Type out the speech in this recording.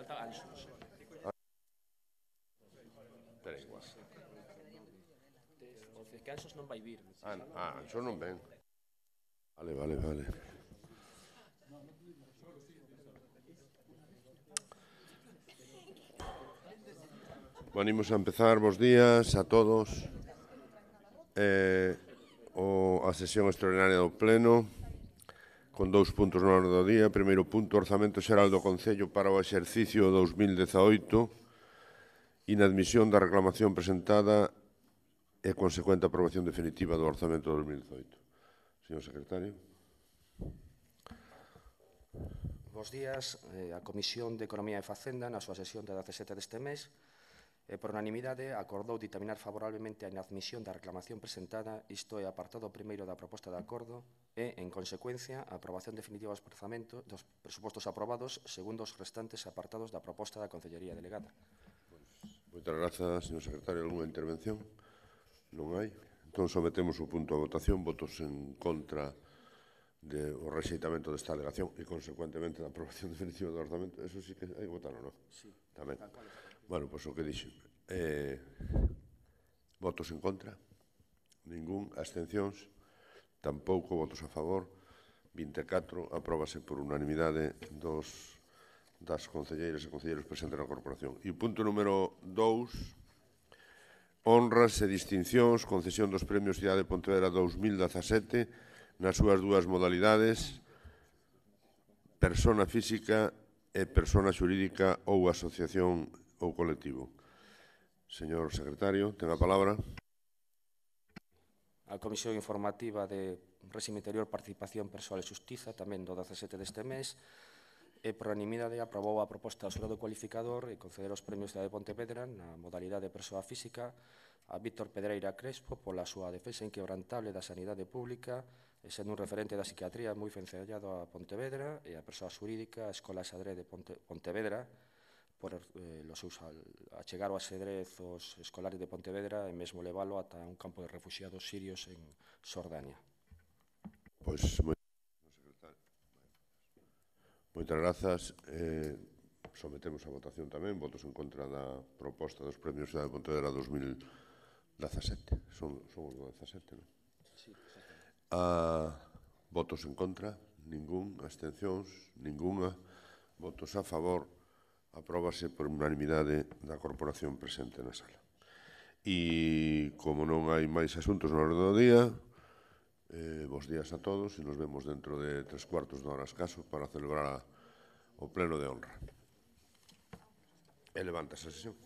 falta Anxos. Espera igual. O que Anxos non vai vir. Anxos non ven. Vale. Bueno, imos a empezar. Bos días a todos. A sesión extraordinaria do Pleno con 2 puntos no orde do día. Primeiro punto, Orzamento Xeral do Concello para o exercicio 2018, inadmisión da reclamación presentada e consecuente aprobación definitiva do Orzamento 2018. Señor Secretario. Bos días. A Comisión de Economía e Facenda, na súa sesión de 17 deste mes, por unanimidade, acordou ditaminar favorablemente a inadmisión da reclamación presentada, isto é, apartado primeiro da proposta de acordo, e, en consecuencia, a aprobación definitiva dos presupostos aprobados segundo os restantes apartados da proposta da Concellería Delegada. Moitas grazas, señor Secretario. Alguna intervención? Non hai. Entón, sometemos o punto a votación. Votos en contra do rexeitamento desta alegación e, consecuentemente, da aprobación definitiva do orzamento. Eso sí que hai que votarlo, non? Sí. Tamén. Bueno, pois o que dixo. Votos en contra? Ningún. Abstencións? Tampouco. Votos a favor? 24. Apróbase por unanimidade das concelleiras e concelleiros presentes na corporación. E o punto número 2, honras e distincións, concesión dos premios Cidade de Pontevedra 2017 nas súas dúas modalidades, persona física e persona xurídica ou asociación ou colectivo. Señor Secretario, ten a palabra. A Comisión Informativa de Réxime Interior, Participación Persoal e Xustiza, tamén do 17 deste mes, e por unanimidade aprobou a proposta do xurado cualificador e conceder os premios Cidade de Pontevedra na modalidade de persoa física a Víctor Pedreira Crespo pola súa defensa inquebrantable da sanidade pública e sendo un referente da psiquiatría moi vencellado a Pontevedra, e a persoa xurídica a Escola Xadrez de Pontevedra por o seu achegar o axedrez aos escolares de Pontevedra e mesmo leválo ata un campo de refugiados sirios en Xordania. Pois, moitas grazas. Sometemos a votación tamén. Votos en contra da proposta dos premios Cidade de Pontevedra 2017. Son os do 17, non? Sí, exactamente. Votos en contra? Ningún. Abstencións? Ninguna. Votos a favor? Apróbase por unanimidade da corporación presente na sala. E, como non hai máis asuntos no orde do día, bos días a todos e nos vemos dentro de 3/4 de hora escaso para celebrar o pleno de honra. E levanta esa sesión.